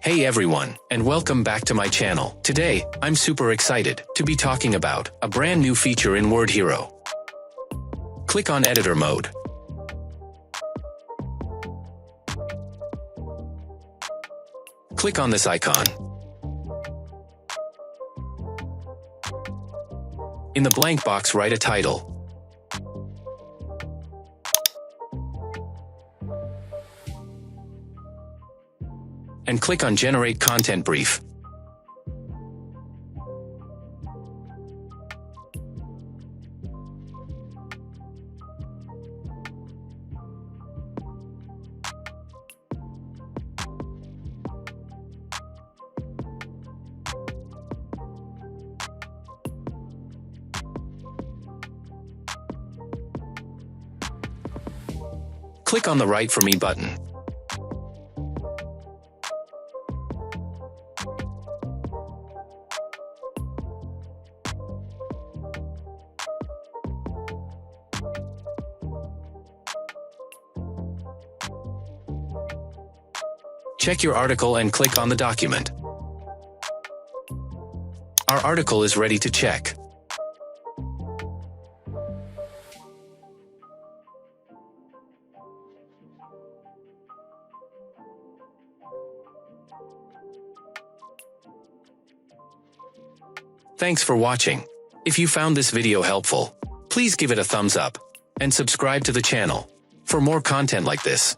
Hey everyone, and welcome back to my channel. Today, I'm super excited to be talking about a brand new feature in Wordhero. Click on Editor Mode. Click on this icon. In the blank box, write a title. And click on Generate Content Brief. Click on the Write for Me button. Check your article and click on the document. Our article is ready to check. Thanks for watching. If you found this video helpful, please give it a thumbs up and subscribe to the channel for more content like this.